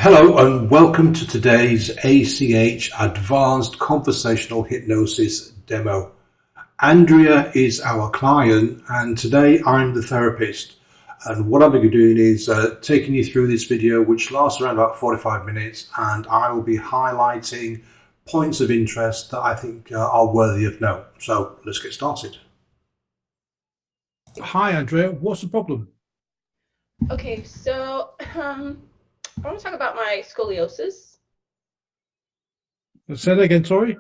Hello and welcome to today's ACH Advanced Conversational Hypnosis demo. Andrea is our client and today I'm the therapist, and what I'm going to be doing is taking you through this video, which lasts around about 45 minutes, and I will be highlighting points of interest that I think are worthy of note. So let's get started. Hi, Andrea. What's the problem? Okay, so I want to talk about my scoliosis. Say that again, sorry.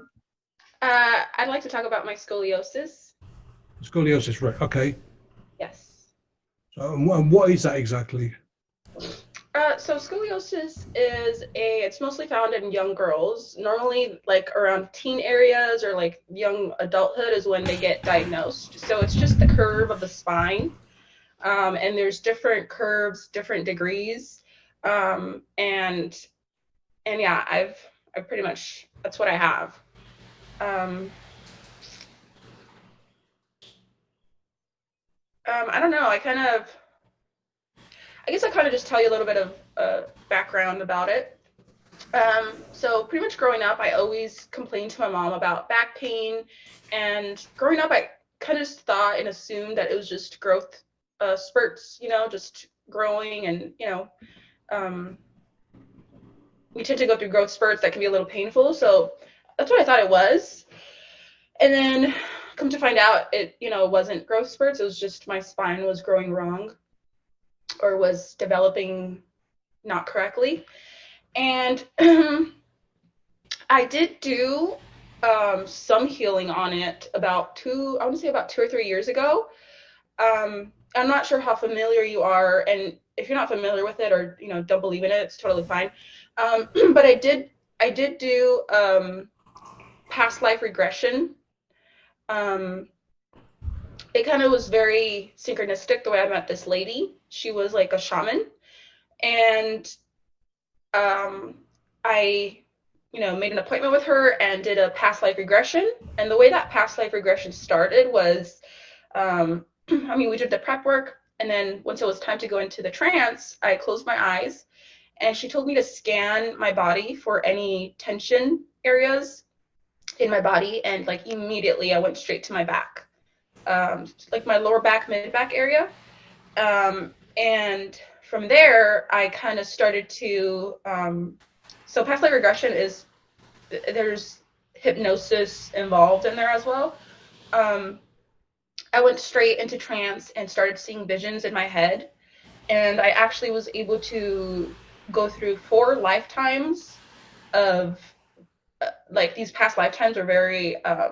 I'd like to talk about my scoliosis. Scoliosis, right. Okay. Yes. So, and what is that exactly? So scoliosis it's mostly found in young girls. Normally, like around teen areas or like young adulthood is when they get diagnosed. So it's just the curve of the spine. And there's different curves, different degrees. And yeah, I've pretty much, that's what I have. I don't know. I guess I kind of just tell you a little bit of background about it. So pretty much growing up, I always complained to my mom about back pain. And growing up, I kind of just thought and assumed that it was just growth spurts, just growing. And, we tend to go through growth spurts that can be a little painful. So that's what I thought it was. And then come to find out it wasn't growth spurts. It was just my spine was growing wrong or was developing not correctly. And I did do some healing on it about 2 or 3 years ago. I'm not sure how familiar you are, and if you're not familiar with it or don't believe in it, it's totally fine. But I did do past life regression. It kind of was very synchronistic the way I met this lady. She was like a shaman, and I made an appointment with her and did a past life regression. And the way that past life regression started was we did the prep work, and then once it was time to go into the trance, I closed my eyes and she told me to scan my body for any tension areas in my body, and like immediately I went straight to my back, like my lower back, mid back area. And from there, I kind of started to, so past life regression there's hypnosis involved in there as well. I went straight into trance and started seeing visions in my head. And I actually was able to go through 4 lifetimes of, like, these past lifetimes are very, I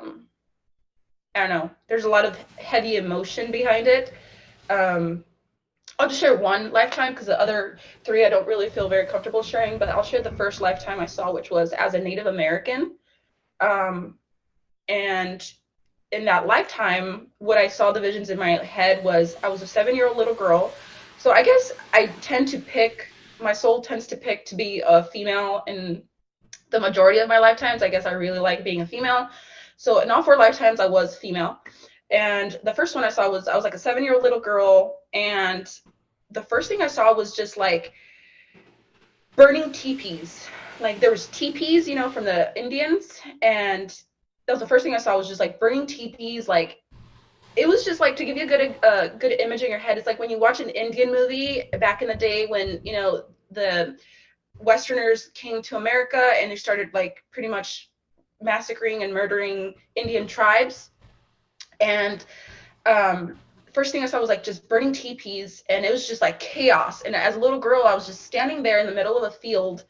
don't know, there's a lot of heavy emotion behind it. I'll just share one lifetime because the other 3 I don't really feel very comfortable sharing, but I'll share the first lifetime I saw, which was as a Native American. And in that lifetime, what I saw, the visions in my head, was I was a 7-year-old little girl. So I guess my soul tends to pick to be a female in the majority of my lifetimes. I guess I really like being a female. So in all 4 lifetimes, I was female. And the first one I saw was I was like a 7-year-old little girl, and the first thing I saw was just like burning teepees. Like there was teepees, from the Indians, and that was the first thing I saw, was just like burning teepees. Like it was just like, to give you a good image in your head, it's like when you watch an Indian movie back in the day when the Westerners came to America and they started like pretty much massacring and murdering Indian tribes. And first thing I saw was like just burning teepees, and it was just like chaos. And as a little girl, I was just standing there in the middle of a field,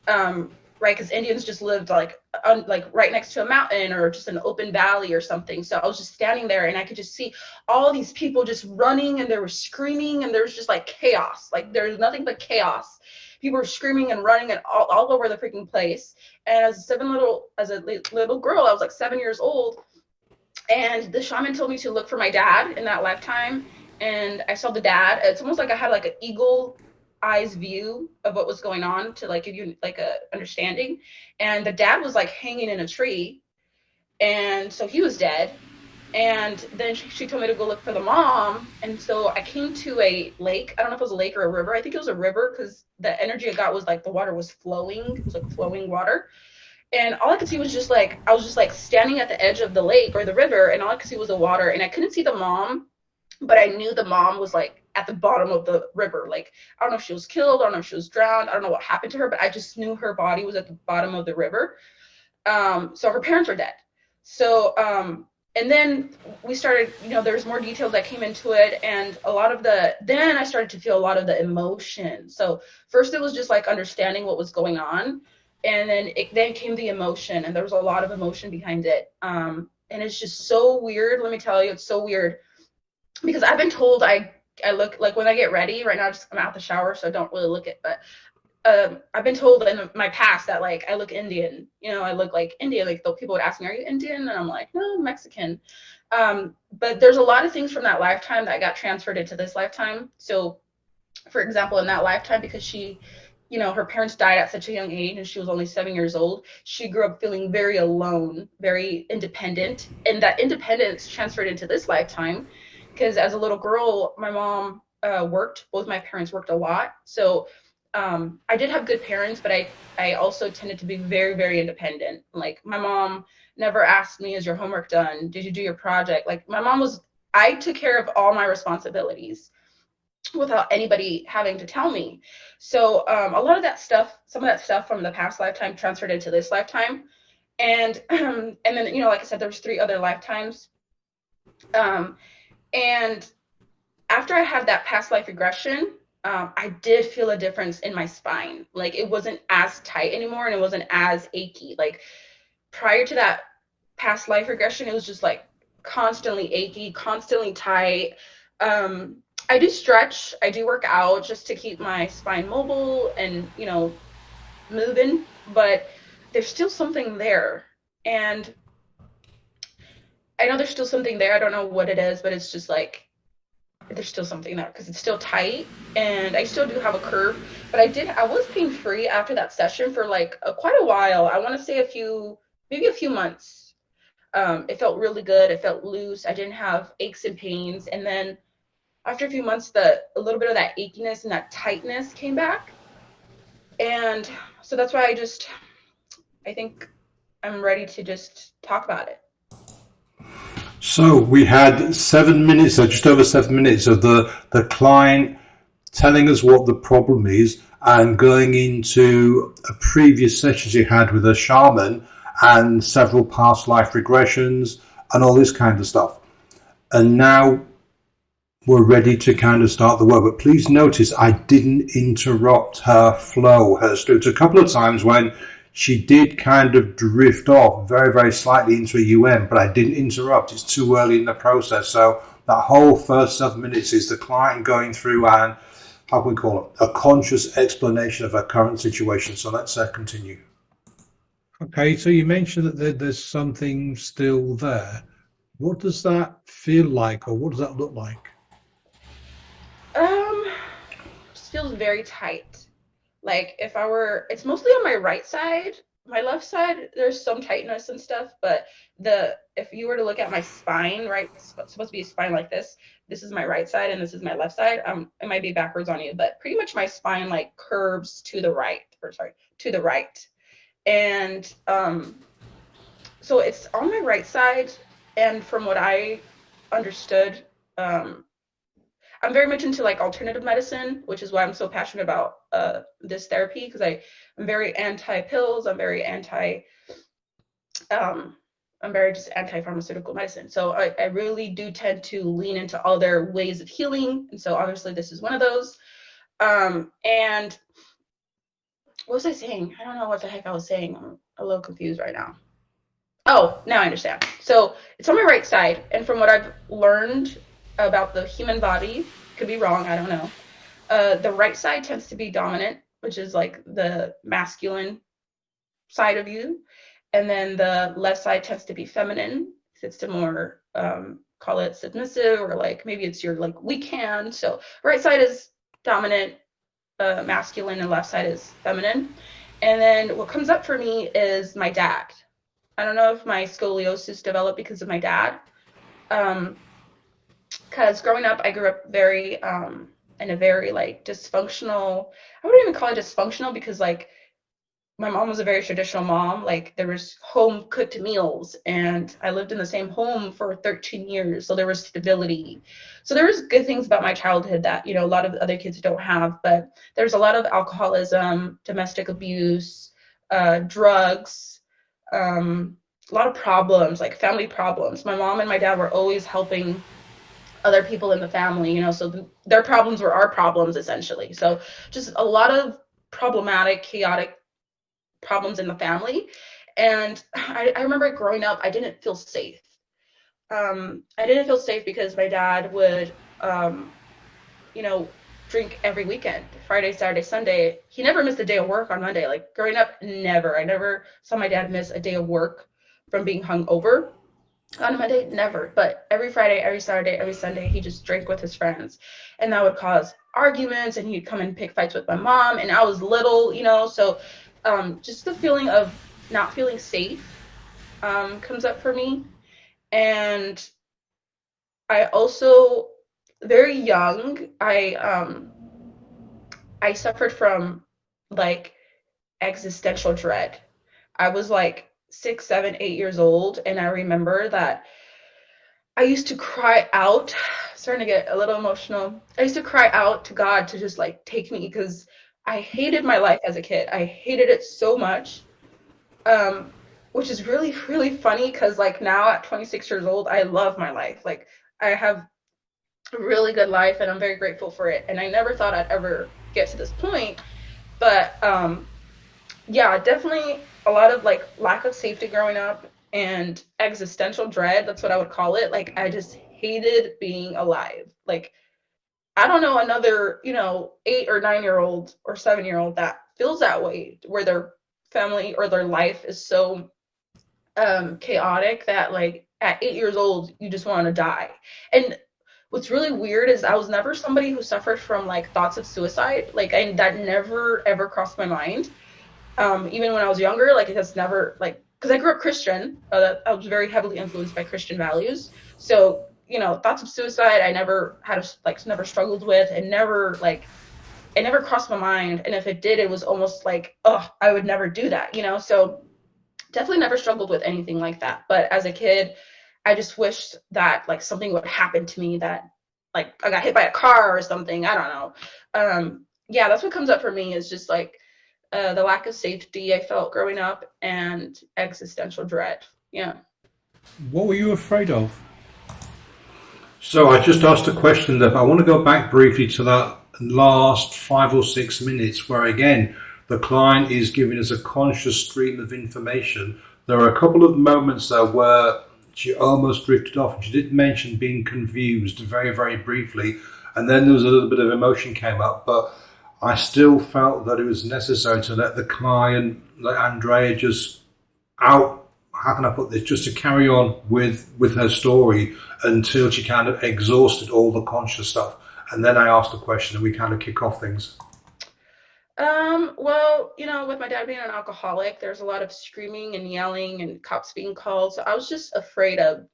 right? Because Indians just lived like right next to a mountain or just an open valley or something. So I was just standing there, and I could just see all these people just running, and they were screaming, and there was just like chaos. Like there's nothing but chaos. People were screaming and running and all over the freaking place. And as a little girl, I was like 7 years old. And the shaman told me to look for my dad in that lifetime. And I saw the dad. It's almost like I had like an eagle eyes view of what was going on to like give you like a understanding. And the dad was like hanging in a tree. And so he was dead. And then she told me to go look for the mom. And so I came to a lake. I don't know if it was a lake or a river. I think it was a river because the energy I got was like the water was flowing. It was like flowing water. And all I could see was just like, I was just like standing at the edge of the lake or the river, and all I could see was the water. And I couldn't see the mom, but I knew the mom was like at the bottom of the river. Like, I don't know if she was killed, I don't know if she was drowned, I don't know what happened to her, but I just knew her body was at the bottom of the river. So her parents were dead. So, and then we started, there's more details that came into it, and then I started to feel a lot of the emotion. So first it was just like understanding what was going on, and then came the emotion, and there was a lot of emotion behind it. And it's just so weird. Let me tell you, it's so weird because I've been told I look like when I get ready right now, I'm out the shower, so I don't really look it, but I've been told in my past that like I look Indian, I look like Indian. Like the people would ask me, "Are you Indian?" And I'm like, "No, I'm Mexican." But there's a lot of things from that lifetime that got transferred into this lifetime. So, for example, in that lifetime, because her parents died at such a young age, and she was only 7 years old. She grew up feeling very alone, very independent, and that independence transferred into this lifetime. Because as a little girl, my mom worked. Both my parents worked a lot, so I did have good parents, but I also tended to be very, very independent. Like my mom never asked me, "Is your homework done? Did you do your project?" Like I took care of all my responsibilities without anybody having to tell me. So a lot of that stuff, some of that stuff from the past lifetime transferred into this lifetime. And and then, like I said, there's 3 other lifetimes. Um, and after I had that past life regression, I did feel a difference in my spine. Like it wasn't as tight anymore, and it wasn't as achy. Like prior to that past life regression, it was just like constantly achy, constantly tight. I do stretch, I do work out just to keep my spine mobile and, moving, but there's still something there. And I know there's still something there. I don't know what it is, but it's just like there's still something there because it's still tight, and I still do have a curve. But I was pain free after that session for like quite a while. I want to say maybe a few months. It felt really good. It felt loose. I didn't have aches and pains. And then after a few months, a little bit of that achiness and that tightness came back. And so that's why I think I'm ready to just talk about it. So we had 7 minutes, or just over 7 minutes, of the client telling us what the problem is and going into a previous sessions he had with a shaman and several past life regressions and all this kind of stuff. And now we're ready to kind of start the work. But please notice I didn't interrupt her flow, her story. A couple of times when she did kind of drift off very, very slightly into a UN, but I didn't interrupt. It's too early in the process. So that whole first 7 minutes is the client going through and, how can we call it, a conscious explanation of her current situation. So let's continue. Okay, so you mentioned that there's something still there. What does that feel like, or what does that look like? Just feels very tight. Like it's mostly on my right side. My left side, there's some tightness and stuff, but if you were to look at my spine, right, it's supposed to be a spine like this. This is my right side and this is my left side. It might be backwards on you, but pretty much my spine like curves to the right, to the right. And so it's on my right side, and from what I understood, I'm very much into like alternative medicine, which is why I'm so passionate about this therapy, because I'm very anti pills. Um, I'm very just anti pharmaceutical medicine. So I really do tend to lean into other ways of healing, and so obviously this is one of those. And what was I saying? I don't know what the heck I was saying. I'm a little confused right now. Oh, now I understand. So it's on my right side, and from what I've learned about the human body, could be wrong, I don't know. The right side tends to be dominant, which is like the masculine side of you, and then the left side tends to be feminine. It's the more call it submissive, or like maybe it's your like weak hand. So right side is dominant, masculine, and left side is feminine. And then what comes up for me is my dad. I don't know if my scoliosis developed because of my dad, Because growing up, I grew up very in a very like dysfunctional. I wouldn't even call it dysfunctional because like my mom was a very traditional mom. Like there was home cooked meals, and I lived in the same home for 13 years, so there was stability. So there was good things about my childhood that a lot of other kids don't have. But there's a lot of alcoholism, domestic abuse, drugs, a lot of problems, like family problems. My mom and my dad were always helping other people in the family, so their problems were our problems essentially. So just a lot of problematic, chaotic problems in the family. And I remember growing up, I didn't feel safe. I didn't feel safe because my dad would, you know, drink every weekend, Friday, Saturday, Sunday. He never missed a day of work on Monday. Like growing up, never. I never saw my dad miss a day of work from being hung over on a Monday, never. But every Friday, every Saturday, every Sunday, he just drank with his friends. And that would cause arguments, and he'd come and pick fights with my mom. And I was little, so just the feeling of not feeling safe comes up for me. And I also, very young, I suffered from like existential dread. I was like 6, 7, 8 years old, and I remember that I used to cry out, starting to get a little emotional. I used to cry out to God to just like take me because I hated my life as a kid. I hated it so much. Um, which is really, really funny because like now at 26 years old, I love my life. Like I have a really good life and I'm very grateful for it. And I never thought I'd ever get to this point. But yeah, definitely a lot of like lack of safety growing up and existential dread. That's what I would call it. Like I just hated being alive. Like I don't know another, 8 or 9 year old or 7 year old that feels that way, where their family or their life is so chaotic that like at 8 years old you just want to die. And what's really weird is I was never somebody who suffered from like thoughts of suicide. Like that never ever crossed my mind. Even when I was younger, like it has never like because I grew up Christian. I was very heavily influenced by Christian values. So thoughts of suicide I never had never struggled with, and never like it never crossed my mind. And if it did, it was almost like, oh, I would never do that. So definitely never struggled with anything like that. But as a kid, I just wished that like something would happen to me, that like I got hit by a car or something. I don't know. Yeah, that's what comes up for me is just like the lack of safety I felt growing up and existential dread. Yeah. What were you afraid of? So I just asked a question that I want to go back briefly to that last 5 or 6 minutes where again the client is giving us a conscious stream of information. There are a couple of moments there where she almost drifted off and she did mention being confused very, very briefly, and then there was a little bit of emotion came up, but I still felt that it was necessary to let the client, let Andrea just out, how can I put this, just to carry on with her story until she kind of exhausted all the conscious stuff. And then I asked a question and we kind of kick off things. Well, with my dad being an alcoholic, there's a lot of screaming and yelling and cops being called. So I was just afraid of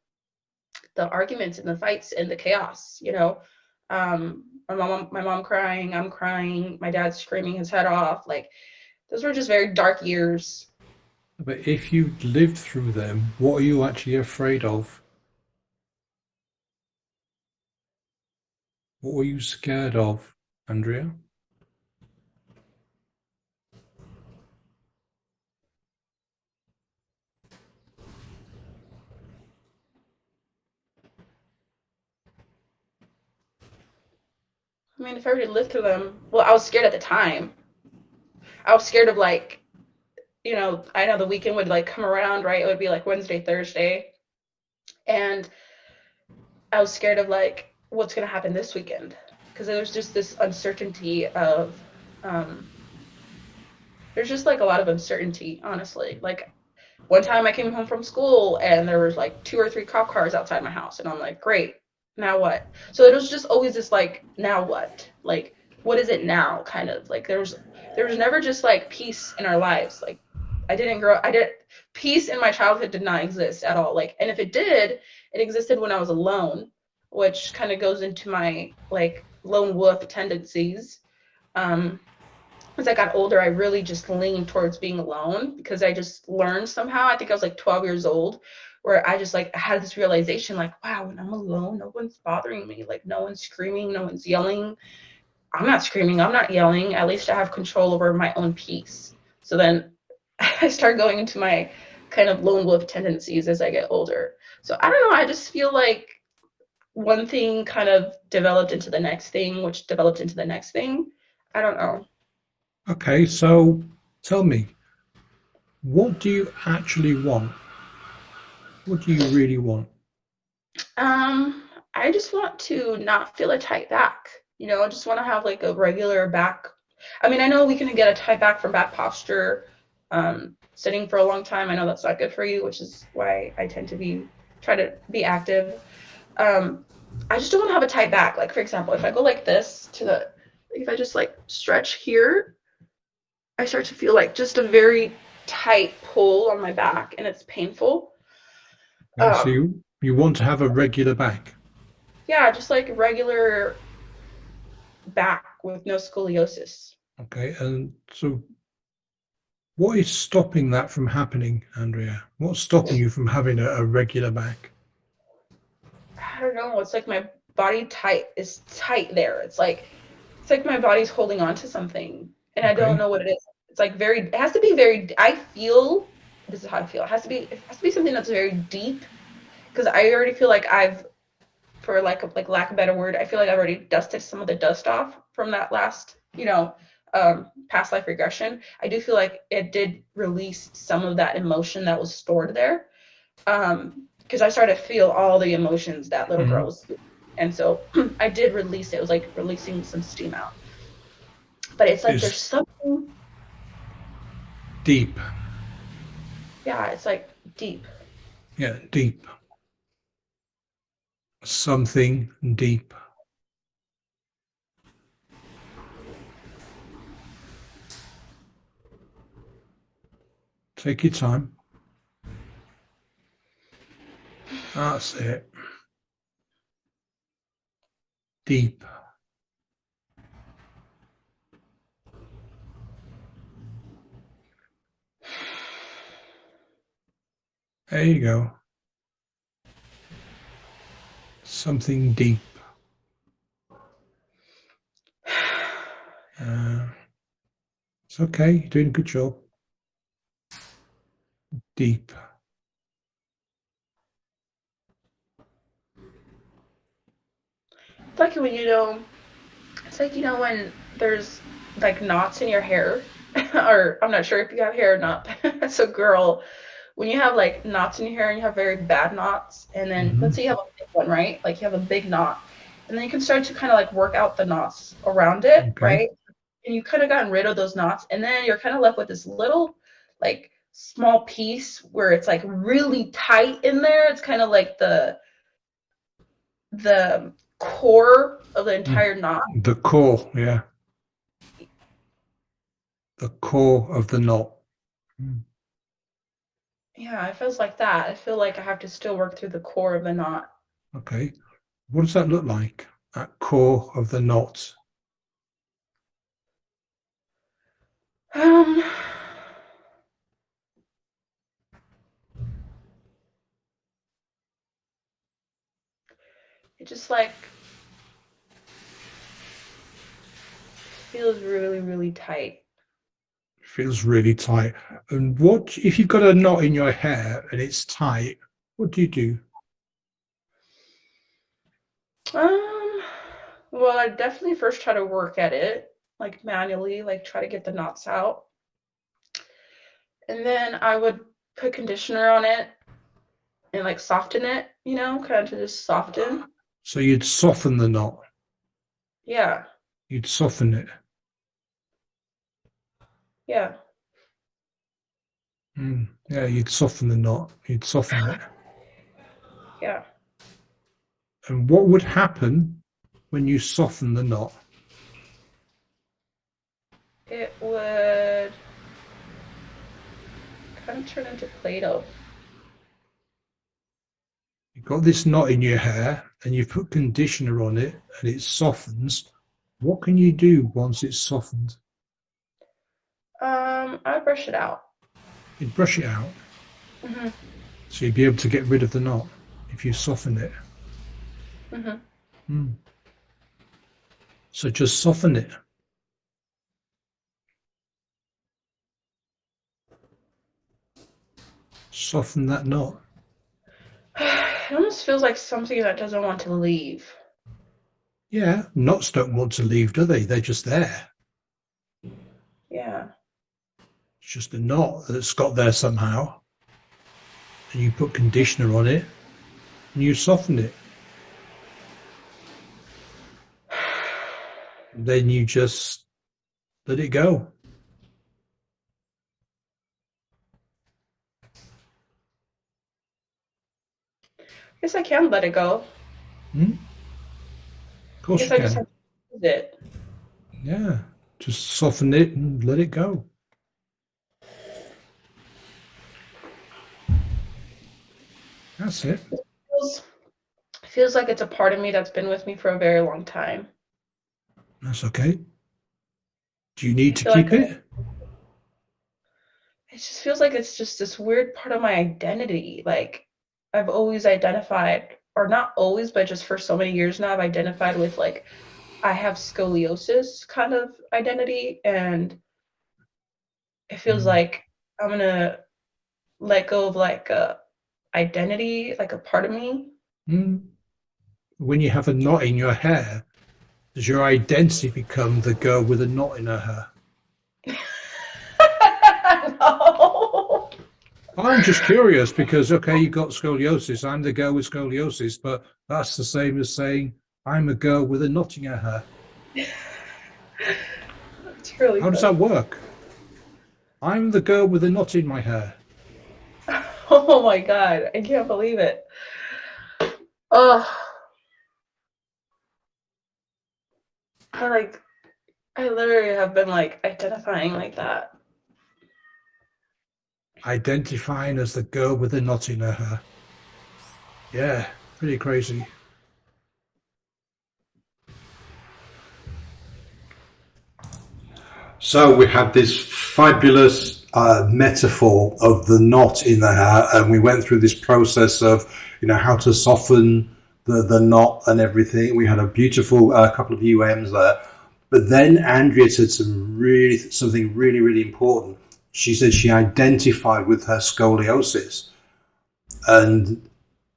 the arguments and the fights and the chaos. My mom crying, I'm crying, my dad's screaming his head off. Like those were just very dark years. But if you lived through them, what are you actually afraid of? What were you scared of, Andrea? I mean, if I were to live through them, well, I was scared at the time. I was scared of like, I know the weekend would like come around, right? It would be like Wednesday, Thursday. And I was scared of like what's going to happen this weekend. Because there was just this uncertainty of, um, there's just like a lot of uncertainty, honestly. Like one time I came home from school and there was like 2 or 3 cop cars outside my house. And I'm like, great, now what? So it was just always this like, now what? Like, what is it now? Kind of like there was never just like peace in our lives. Like I didn't peace in my childhood did not exist at all. Like, and if it did, it existed when I was alone, which kind of goes into my like lone wolf tendencies. As I got older, I really just leaned towards being alone because I just learned somehow. I think I was like 12 years old, where I just like had this realization, like, wow, when I'm alone, no one's bothering me. Like, no one's screaming, no one's yelling. I'm not screaming, I'm not yelling. At least I have control over my own peace. So then I start going into my kind of lone wolf tendencies as I get older. So I don't know. I just feel like one thing kind of developed into the next thing, which developed into the next thing. I don't know. Okay, so tell me, what do you actually want? What do you really want? I just want to not feel a tight back. I just want to have like a regular back. I mean, I know we can get a tight back from back posture, sitting for a long time. I know that's not good for you, which is why I tend to try to be active. Um, I just don't want to have a tight back. Like, for example, if I go like this if I just like stretch here, I start to feel like just a very tight pull on my back, and it's painful. Okay, so Um, you want to have a regular back. yeah, just like regular back with no scoliosis. Okay, and so what is stopping that from happening, Andrea? What's stopping you from having a regular back? I don't know. It's like my body tight is tight there. It's like my body's holding on to something, and I don't Okay. know what it is. It's like very. It has to be very. I feel. This is how I feel. It has to be. It has to be something that's very deep because I already feel like for lack of a better word, I feel like I've already dusted some of the dust off from that last, past life regression. I do feel like it did release some of that emotion that was stored there. Because I started to feel all the emotions that little girl Mhm. was feeling. And so I did release it. It was like releasing some steam out. But it's like there's Is something, deep. yeah, it's like deep. Yeah, deep. Something deep. Take your time. That's it. Deep. There you go. Something deep. Uh, it's okay. You're doing a good job. Deep. It's like it's like, when there's like knots in your hair, or I'm not sure if you have hair or not. So, girl, when you have like knots in your hair and you have very bad knots, and then let's Hmm. say you have a big one, right? Like you have a big knot, and then you can start to kind of like work out the knots around it, Okay. right? And you kind of gotten rid of those knots, and then you're kind of left with this little, like, small piece where it's like really tight in there. It's kind of like the core of the Mm. entire knot. The core. Yeah. The core of the knot. Mm. Yeah, it feels like that. I feel like I have to still work through the core of the knot. Okay. What does that look like? That core of the knot. Um, it just like feels really, really tight. Feels really tight. And what if you've got a knot in your hair and it's tight? What do you do? Um, well, I definitely first try to work at it, like manually, like try to get the knots out. And then I would put conditioner on it and like soften it, kind of to just soften. So you'd soften the knot. Yeah, You'd soften it. yeah. Mm. Yeah, you'd soften the knot. You'd soften it. Yeah. And what would happen when you soften the knot? It would kind of turn into Play-Doh. You've got this knot in your hair and you've put conditioner on it and it softens. What can you do once it's softened? I brush it out. You'd brush it out. Mhm. So you'd be able to get rid of the knot if you soften it. Mhm. Mm. So just soften it. Soften that knot. It almost feels like something that doesn't want to leave. Yeah, knots don't want to leave, do they? They're just there. Yeah. It's just a knot that's got there somehow. And you put conditioner on it and you soften it. And then you just let it go. I guess I can let it go. Hmm? Of I course guess you I just can. have to use it. Yeah, just soften it and let it go. That's it. Feels feels like it's a part of me that's been with me for a very long time. That's okay. Do you I need to feel like keep it? it just feels like it's just this weird part of my identity. Like I've always identified, or not always, but just for so many years now, I've identified with like I have scoliosis kind of identity, and it feels Mm. like I'm gonna let go of like a identity, like a part of me. Mm. When you have a knot in your hair, does your identity become the girl with a knot in her hair? No. I'm just curious because, okay, you got scoliosis. I'm the girl with scoliosis, but that's the same as saying I'm a girl with a knot in her hair. It's really How does that funny. work? I'm the girl with a knot in my hair. Oh my god, I can't believe it. Oh, I like I literally have been like identifying like that. Identifying as the girl with a knot in her hair. Yeah, pretty crazy. So we had this fabulous metaphor of the knot in the hair, and we went through this process of, how to soften the knot and everything. We had a beautiful couple of UMs there, but then Andrea said something really really important. She said she identified with her scoliosis, and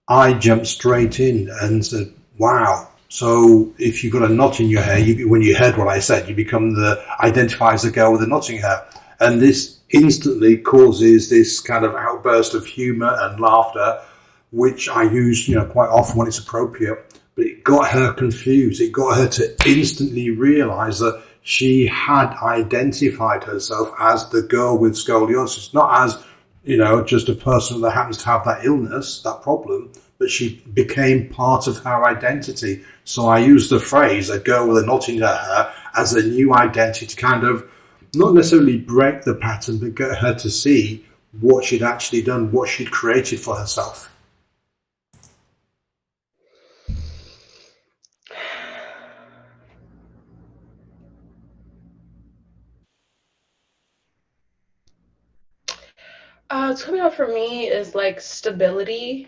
I jumped straight in and said, "Wow." So if you've got a knot in your hair, when you heard what I said, you become the identify as a girl with a knot in your hair, and this instantly causes this kind of outburst of humour and laughter, which I use, quite often when it's appropriate. But it got her confused. It got her to instantly realise that she had identified herself as the girl with scoliosis, not as just a person that happens to have that illness, that problem, but she became part of her identity. So I use the phrase "a girl with a knot in her hair" as a new identity to kind of not necessarily break the pattern, but get her to see what she'd actually done, what she'd created for herself. What's coming up for me is like stability,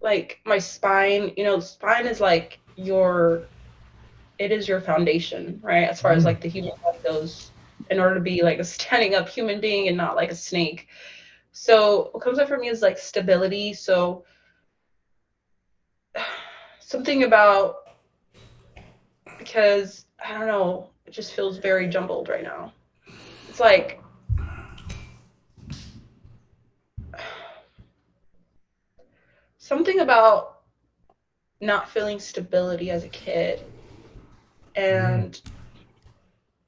like my spine. You know, the spine is like it is your foundation, right? As far as Mm. like the human body goes, in order to be like a standing up human being and not like a snake. So what comes up for me is like stability. So something about, because I don't know, it just feels very jumbled right now. It's like something about not feeling stability as a kid, Mm. and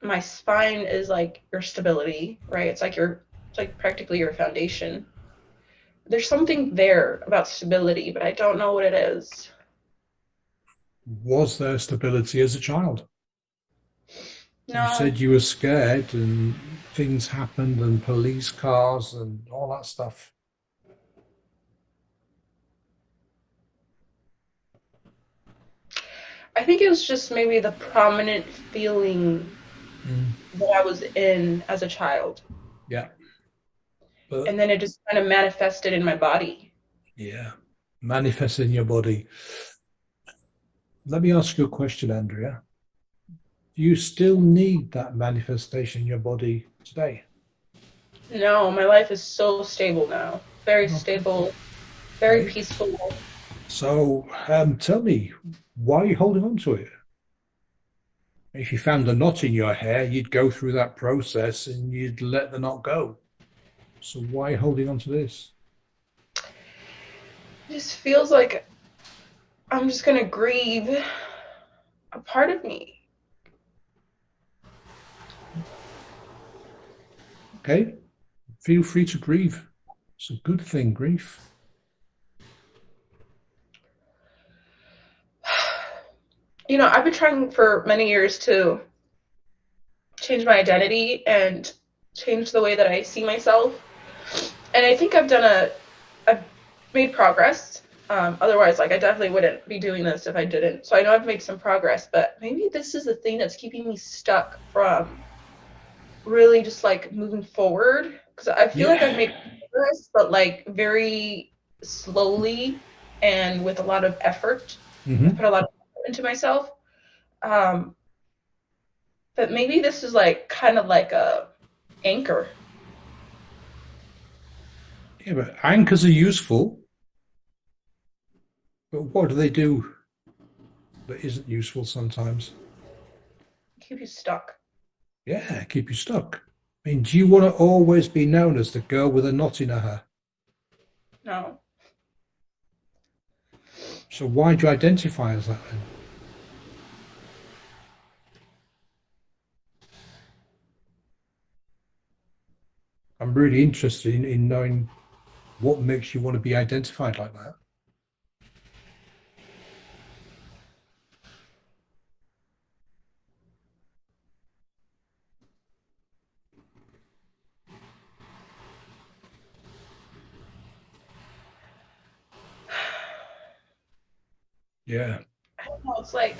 my spine is like your stability, right? It's like practically your foundation. There's something there about stability, but I don't know what it is. Was there stability as a child? You No. said you were scared and things happened and police cars and all that stuff. I think it was just maybe the prominent feeling Mm. that I was in as a child. Yeah. But And then it just kind of manifested in my body. yeah, manifest in your body. Let me ask you a question, Andrea. Do you still need that manifestation in your body today? No, my life is so stable now. Very Okay. stable, very Okay. peaceful. So tell me, why are you holding on to it? If you found a knot in your hair, you'd go through that process and you'd let the knot go. So why holding on to this? It just feels like I'm just going to grieve a part of me. Okay, feel free to grieve. It's a good thing, grief. I've been trying for many years to change my identity and change the way that I see myself. And I think I've made progress. Otherwise, like I definitely wouldn't be doing this if I didn't. So I know I've made some progress, but maybe this is the thing that's keeping me stuck from really just like moving forward. Because I feel like I've Yeah. made progress, but like very slowly and with a lot of effort. I've put Hmm. a lot of effort into myself. Um, but maybe this is like kind of like a anchor. Yeah, but anchors are useful, but what do they do that isn't useful sometimes? Keep you stuck. Yeah, keep you stuck. I mean, do you want to always be known as the girl with a knot in her hair? No. So why do you identify as that then? I'm really interested in knowing what makes you want to be identified like that. Yeah. I don't know. It's like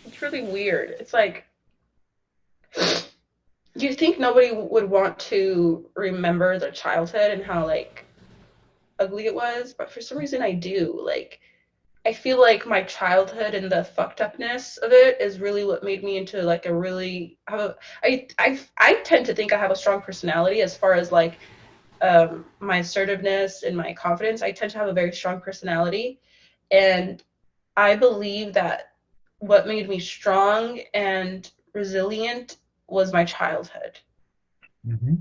it's really weird. It's like you think nobody would want to remember their childhood and how like ugly it was, but for some reason I do. Like I feel like my childhood and the fucked upness of it is really what made me into like a really have a I tend to think I have a strong personality as far as like my assertiveness and my confidence. I tend to have a very strong personality, and I believe that what made me strong and resilient was my childhood. Hmm.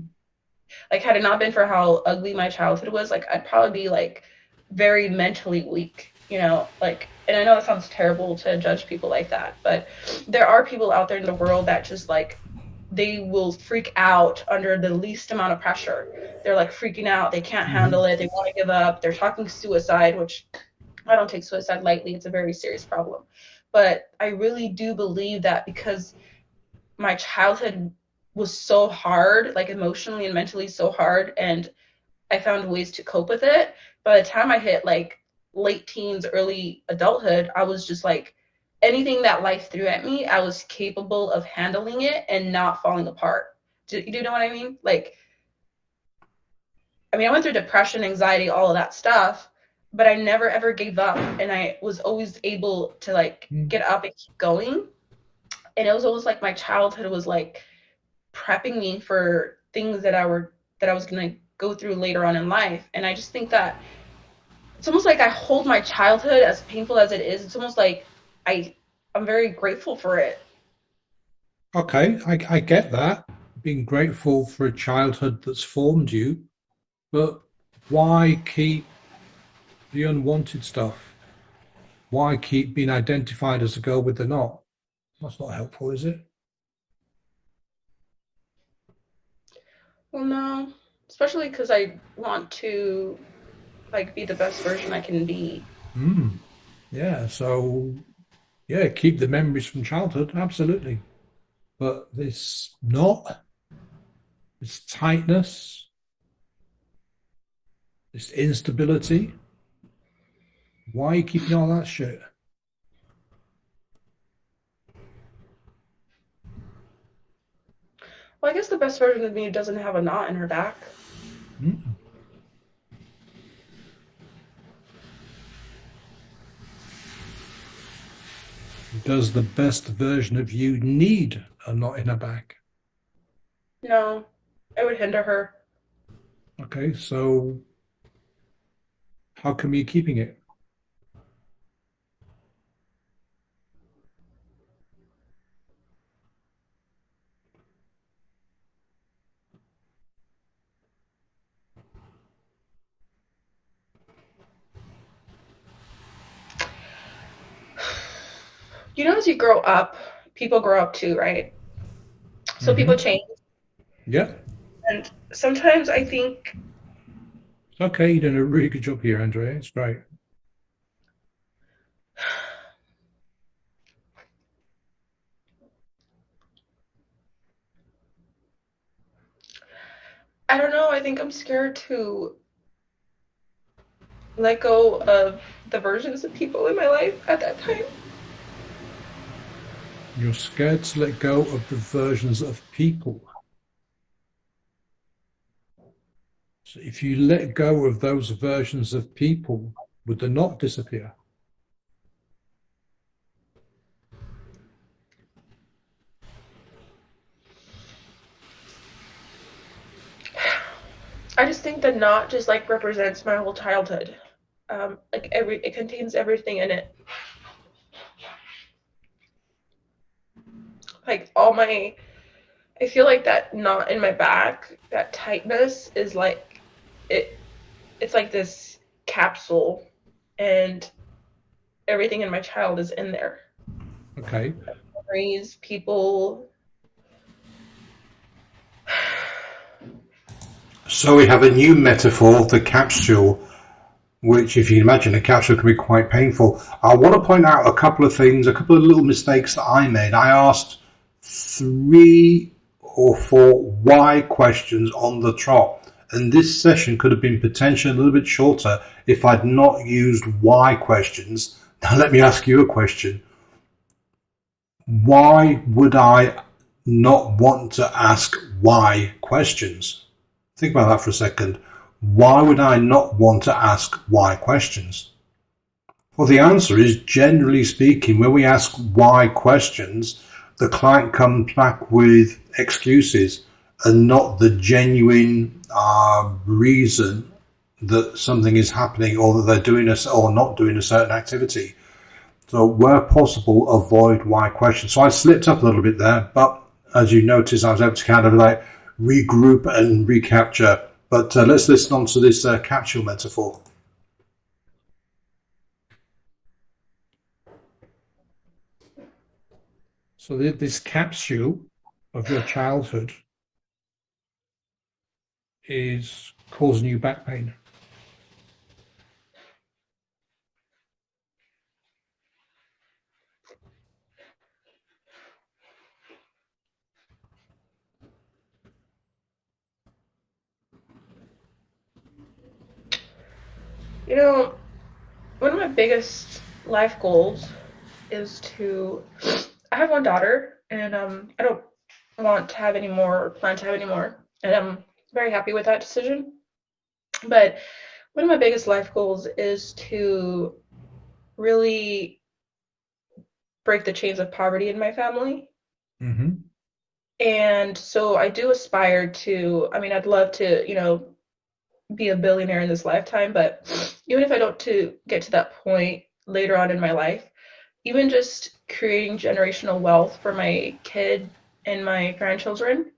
Like, had it not been for how ugly my childhood was, like, I'd probably be like very mentally weak, Like, and I know it sounds terrible to judge people like that, but there are people out there in the world that just like they will freak out under the least amount of pressure. They're like freaking out. They can't handle Hmm. it. They want to give up. They're talking suicide, which I don't take suicide lightly. It's a very serious problem. But I really do believe that because my childhood was so hard, like emotionally and mentally so hard, and I found ways to cope with it. By the time I hit like late teens, early adulthood, I was just like anything that life threw at me, I was capable of handling it and not falling apart. Do you know what I mean? Like, I mean, I went through depression, anxiety, all of that stuff, but I never ever gave up, and I was always able to like get up and keep going. And it was almost like my childhood was like prepping me for things that I was gonna go through later on in life. And I just think that it's almost like I hold my childhood, as painful as it is. It's almost like I I'm very grateful for it. Okay, I get that. Being grateful for a childhood that's formed you, but why keep the unwanted stuff? Why keep being identified as a girl with the knot? That's not helpful, is it? Well, no, especially because I want to like be the best version I can be. Mm. Yeah, so yeah, keep the memories from childhood, absolutely. But this knot, this tightness, this instability, why are you keeping all that shit? Well, I guess the best version of me doesn't have a knot in her back. Mm. Does the best version of you need a knot in her back? No, it would hinder her. Okay, so how come you're keeping it? You know, as you grow up, people grow up too, right? So people Mm-hmm. change. Yeah. And sometimes I think, It's okay. You're doing a really good job here, Andrea. It's great. I don't know, I think I'm scared to let go of the versions of people in my life at that time. You're scared to let go of the versions of people. So if you let go of those versions of people, would they not disappear? I just think the knot just like represents my whole childhood. Like it contains everything in it. Like all my, I feel like that knot in my back, that tightness is like it. It's like this capsule, and everything in my child is in there. Okay. Memories, people. So we have a new metaphor, the capsule, which, if you can imagine, a capsule can be quite painful. I want to point out a couple of things, a couple of little mistakes that I made. I asked 3 or 4 why questions on the trot, and this session could have been potentially a little bit shorter if I'd not used why questions. Now, let me ask you a question. Why would I not want to ask why questions? Think about that for a second. Why would I not want to ask why questions? Well, the answer is, generally speaking, when we ask why questions, the client comes back with excuses and not the genuine reason that something is happening or that they're doing or not doing a certain activity. So where possible, avoid why questions. So I slipped up a little bit there, but as you notice, I was able to kind of like regroup and recapture. But let's listen on to this capsule metaphor. So this capsule of your childhood is causing you back pain. You know, one of my biggest life goals is to. I have one daughter, and I don't want to have any more, or plan to have any more, and I'm very happy with that decision. But one of my biggest life goals is to really break the chains of poverty in my family. Mm-hmm. And so I do aspire to, I mean, I'd love to, be a billionaire in this lifetime, but even if I don't to get to that point later on in my life, even just creating generational wealth for my kid and my grandchildren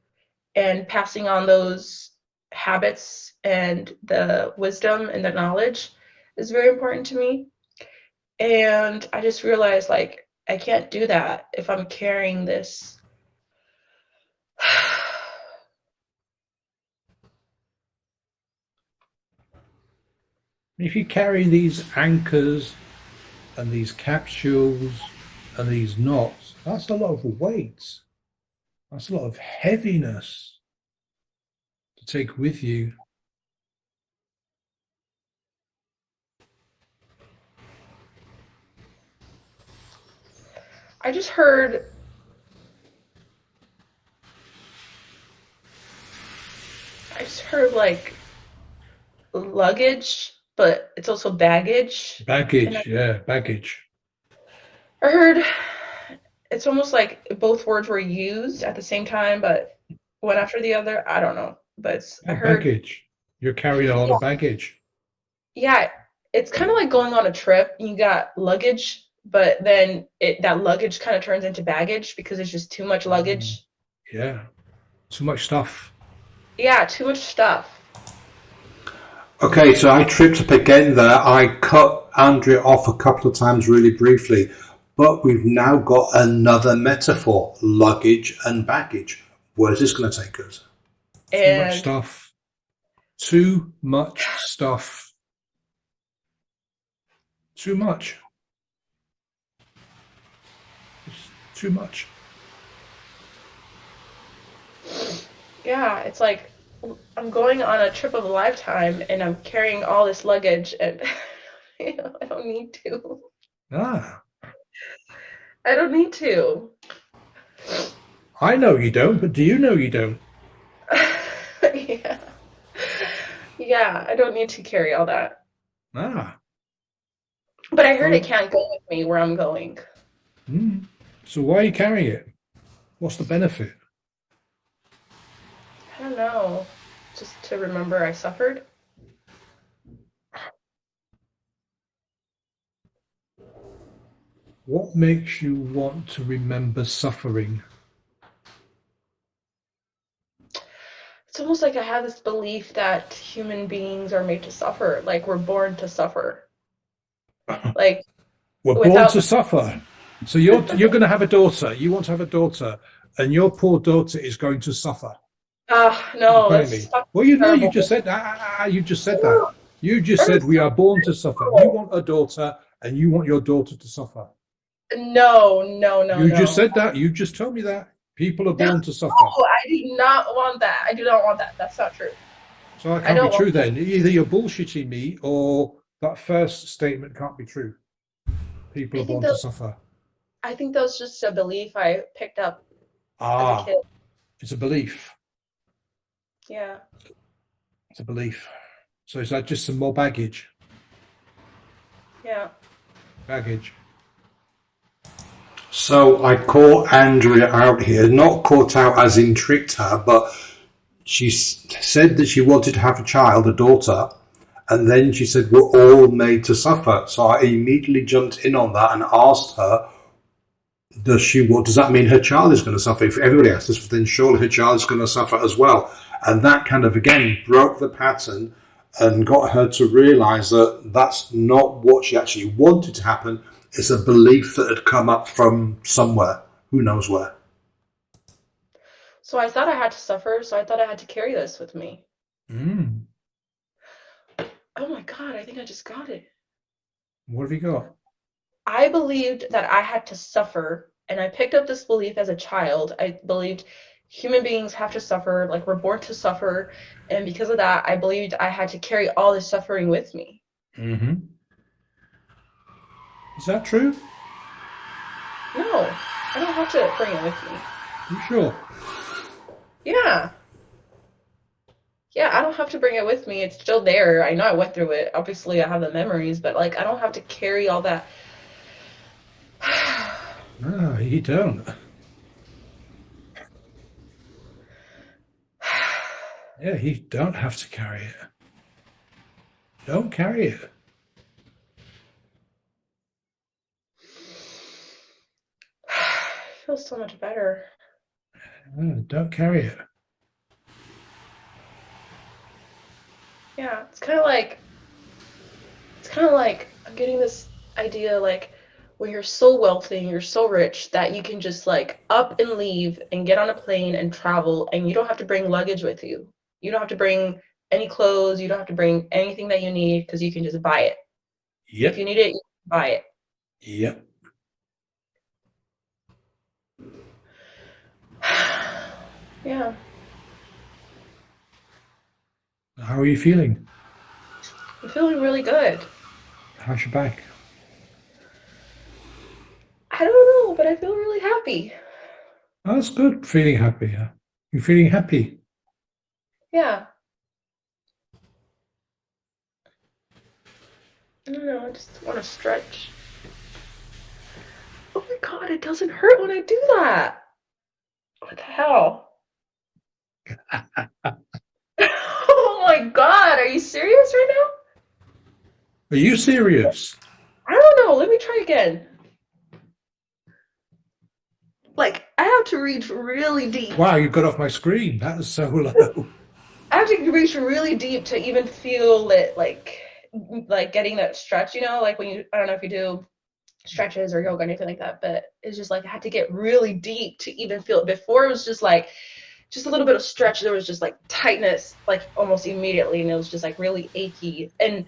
and passing on those habits and the wisdom and the knowledge is very important to me. And I just realized like I can't do that if I'm carrying this. If you carry these anchors and these capsules and these knots, that's a lot of weight. That's a lot of heaviness to take with you. I just heard just heard like luggage, but it's also baggage. And Baggage, yeah, baggage. I heard it's almost like both words were used at the same time, but one after the other. I don't know, but I Yeah, heard, baggage. You're carrying a lot yeah, of baggage. yeah, it's kind of like going on a trip. You got luggage, but then that luggage kind of turns into baggage because it's just too much Mm, luggage. yeah, too much stuff. Yeah, too much stuff. Okay, so I tripped up again there. I cut Andrea off a couple of times really briefly, but we've now got another metaphor, luggage and baggage. Where's this going to take us? Too much And stuff. Too much stuff. Too much. It's too much. yeah, it's like I'm going on a trip of a lifetime and I'm carrying all this luggage and I don't need to. Ah, I don't need to. I know you don't, but do you know you don't? Yeah. Yeah, I don't need to carry all that. Ah, But I heard it so, can't go with me where I'm going. mm, so why are you carrying it? What's the benefit? I don't know. Just to remember I suffered. What makes you want to remember suffering? It's almost like I have this belief that human beings are made to suffer, like we're born to suffer. Like We're born without to suffer. So you're going to have a daughter. You want to have a daughter, and your poor daughter is going to suffer. no, that's Apparently. fucking Well, you know, you terrible. just said you just said that. No, You just that said is we so are born to suffer. You terrible. want a daughter, and you want your daughter to suffer. No, no, no, You just no. said that. You just told me that. People are No, born to suffer. I do not want that. I do not want that. That's not true. So that I can't be don't want true then. Either you're bullshitting me or that first statement can't be true. People I are think born to that suffer. I think that was just a belief I picked up as a Ah, kid. it's a belief. Yeah. It's a belief. So is that just some more baggage? Yeah. Baggage. So I caught Andrea out here, not caught out as in tricked her, but she said that she wanted to have a child, a daughter, and then she said, we're all made to suffer. So I immediately jumped in on that and asked her, does that mean her child is going to suffer? If everybody has this, then surely her child is going to suffer as well. And that kind of, again, broke the pattern and got her to realize that that's not what she actually wanted to happen. It's a belief that had come up from somewhere. Who knows where? So I thought I had to suffer, so I thought I had to carry this with me. Mm. Oh my God, I think I just got it. What have you got? I believed that I had to suffer, and I picked up this belief as a child. I believed human beings have to suffer, like we're born to suffer, and because of that, I believed I had to carry all this suffering with me. Mm-hmm. Is that true? No, I don't have to bring it with me. You sure? Yeah. Yeah, I don't have to bring it with me. It's still there. I know I went through it. Obviously, I have the memories, but like I don't have to carry all that. No, you don't. Yeah, you don't have to carry it. Don't carry it. Feels so much better. Don't carry it. Yeah, it's kind of like I'm getting this idea like when you're so wealthy and you're so rich that you can just like up and leave and get on a plane and travel and you don't have to bring luggage with you. You don't have to bring any clothes, you don't have to bring anything that you need because you can just buy it. If you Yep. need it, you can buy it. Yep. Yeah, How are you feeling? I'm feeling really good. How's your back? I don't know, but I feel really happy. Oh, that's good. Feeling happy. Huh? You're feeling happy. Yeah. I don't know. I just want to stretch. Oh my god, it doesn't hurt when I do that. What the hell? Oh my god, are you serious right now? Are you serious? I don't know. Let me try again. Like, I have to reach really deep. Wow, you got off my screen. That was so low. I have to reach really deep to even feel it, like getting that stretch. Like when you, I don't know if you do stretches or yoga or anything like that, but it's just like I had to get really deep to even feel it. Before it was just like just a little bit of stretch. There was just like tightness, like almost immediately, and it was just like really achy. And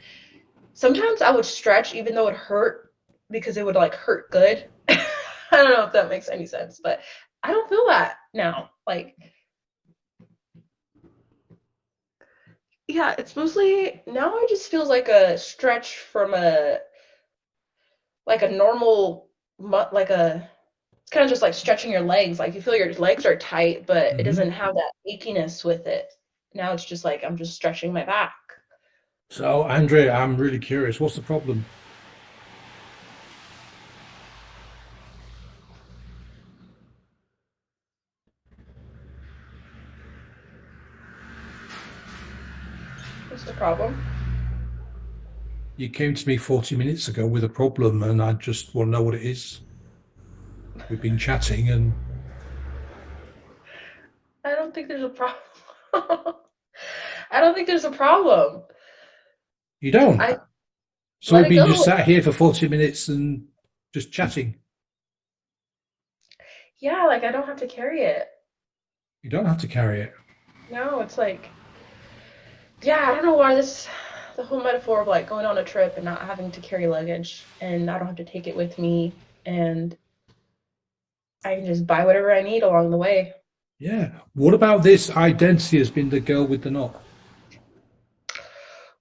sometimes I would stretch even though it hurt because it would like hurt good. I don't know if that makes any sense, but I don't feel that now. Like, yeah, it's mostly now it just feels like a stretch from a normal, like it's kind of just like stretching your legs. Like you feel your legs are tight, but it Hmm. doesn't have that achiness with it. Now it's just like I'm just stretching my back. So, Andrea, I'm really curious. What's the problem? What's the problem? You came to me 40 minutes ago with a problem, and I just want to know what it is. We've been chatting, and I don't think there's a problem. I don't think there's a problem. you don't. I So let we've it been just go. sat here for 40 minutes and just chatting. Yeah, like I don't have to carry it. You don't have to carry it. No, it's like, yeah, I don't know why the whole metaphor of like going on a trip and not having to carry luggage and I don't have to take it with me and I can just buy whatever I need along the way. Yeah. What about this identity has been the girl with the knot?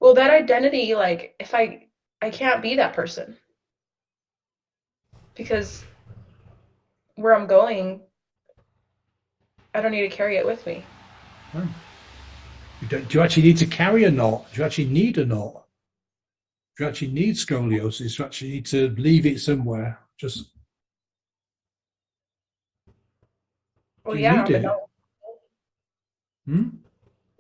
Well, that identity, like, if I can't be that person because where I'm going, I don't need to carry it with me. No. Do you actually need to carry a knot? Do you actually need a knot? Do you actually need scoliosis? Do you actually need to leave it somewhere? Just Well, do you yeah, need but it? Hmm?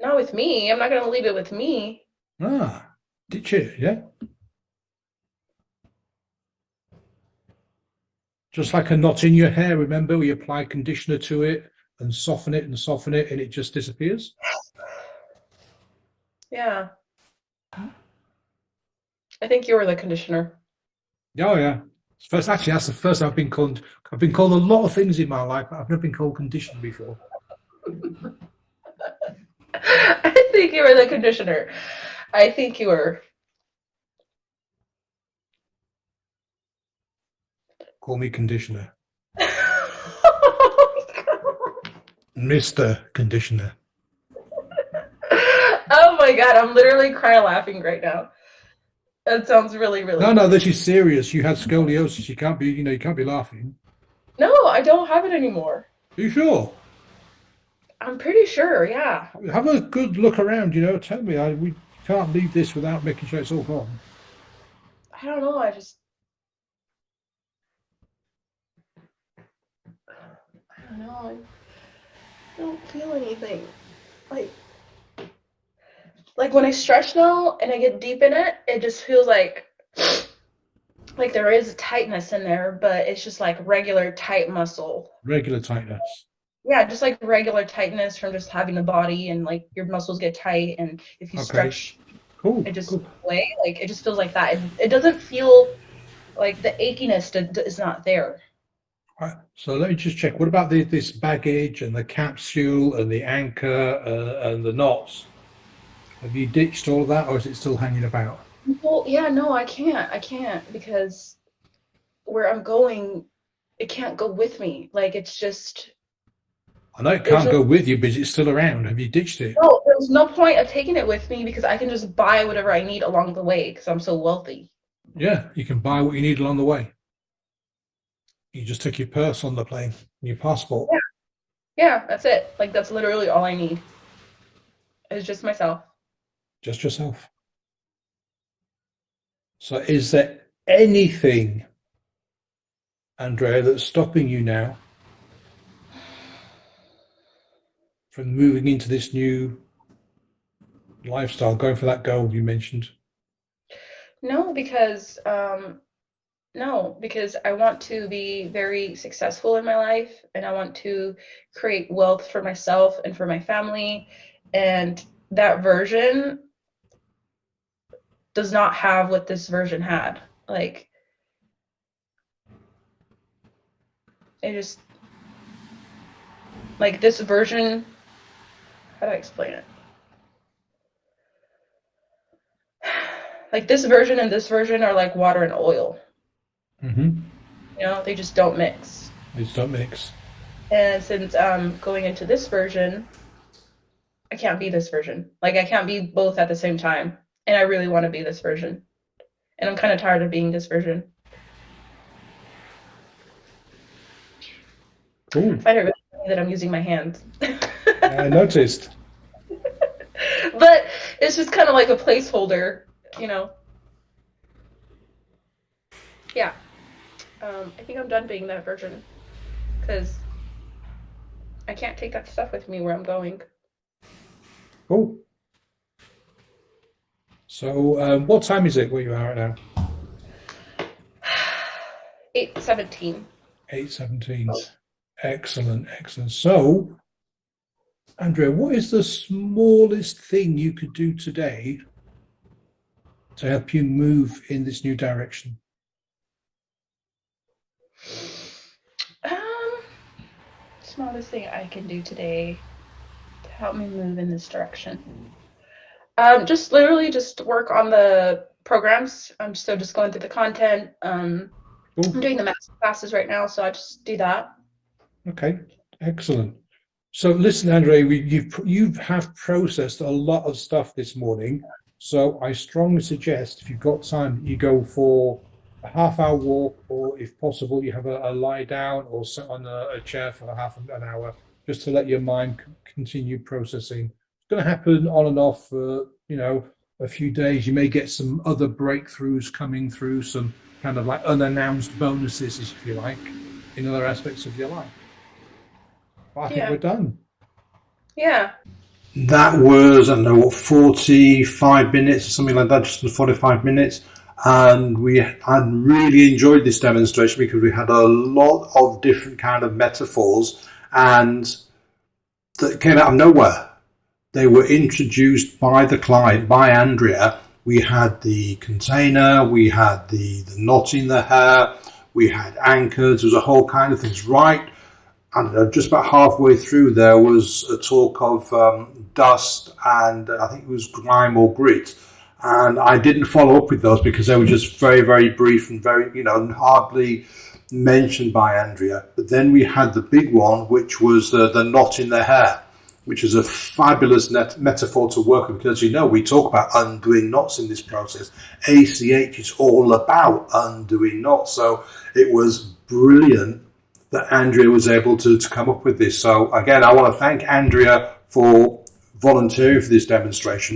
not with me. I'm not gonna leave it with me. Ah, did you? Yeah. Just like a knot in your hair, remember? We apply conditioner to it and soften it, and it just disappears. Yeah, I think you were the conditioner. Oh yeah. First, actually, that's the first I've been called. I've been called a lot of things in my life, but I've never been called conditioner before. I think you were the conditioner. I think you were. Call me conditioner, Oh my God. Mister Conditioner. Oh my God, I'm literally crying laughing right now. That sounds really, really No, no, funny. this is serious. You had scoliosis. You can't be, you can't be laughing. No, I don't have it anymore. Are you sure? I'm pretty sure, yeah. Have a good look around. Tell me. We can't leave this without making sure it's all gone. I don't know, I don't know. I don't feel anything. Like like when I stretch now and I get deep in it, it just feels like there is tightness in there, but it's just like regular tight muscle. Regular tightness. Yeah, just like regular tightness from just having the body and like your muscles get tight and if you Okay. stretch it Cool. just Good. away, like it just feels like that. It doesn't feel like the achiness is not there. Right. So let me just check. What about this baggage and the capsule and the anchor and the knots? Have you ditched all of that, or is it still hanging about? Well, yeah, no, I can't. I can't because where I'm going, it can't go with me. Like it's just I know it there's can't no go with you, but it's still around. Have you ditched it? no there's no point of taking it with me because I can just buy whatever I need along the way because I'm so wealthy. Yeah, you can buy what you need along the way. You just take your purse on the plane and your passport. Yeah, yeah, that's it. Like that's literally all I need. It's just myself. Just yourself. So is there anything, Andrea, that's stopping you now from moving into this new lifestyle, going for that goal you mentioned? No, because no, because I want to be very successful in my life, and I want to create wealth for myself and for my family. And that version does not have what this version had. Like, it just, like, this version, how do I explain it? Like, this version and this version are like water and oil. Mm-hmm. You know, they just don't mix. They just don't mix. And since I'm going into this version, I can't be this version. Like, I can't be both at the same time. And I really want to be this version. And I'm kind of tired of being this version. Cool. I find it really funny that I'm using my hands. I noticed. But it's just kind of like a placeholder, you know. Yeah. I think I'm done being that version. Because I can't take that stuff with me where I'm going. Cool. So what time is it where you are right now? 8:17. 8:17. Excellent, excellent. So, Andrea, what is the smallest thing you could do today to help you move in this new direction? Smallest thing I can do today to help me move in this direction. Just literally just work on the programs. I'm still just going through the content. Cool. I'm doing the master classes right now, so I just do that. Okay, excellent. So listen, Andrea, you have processed a lot of stuff this morning. So I strongly suggest if you've got time, you go for a half-hour walk, or if possible, you have a lie down or sit on a chair for half an hour, just to let your mind continue processing. It's going to happen on and off for, a few days. You may get some other breakthroughs coming through, some kind of like unannounced bonuses, if you like, in other aspects of your life. Well, I think we're done. Yeah. That was, I don't know, 45 minutes or something like that, just 45 minutes. And I really enjoyed this demonstration because we had a lot of different kind of metaphors and that came out of nowhere. They were introduced by the client, by Andrea. We had the container, we had the knot in the hair, we had anchors, there was a whole kind of things. Right, I don't know, just about halfway through there was a talk of dust and I think it was grime or grit. And I didn't follow up with those because they were just very, very brief and very, hardly mentioned by Andrea. But then we had the big one, which was the knot in the hair, which is a fabulous metaphor to work with because, we talk about undoing knots in this process. ACH is all about undoing knots. So it was brilliant that Andrea was able to come up with this. So again, I want to thank Andrea for volunteering for this demonstration.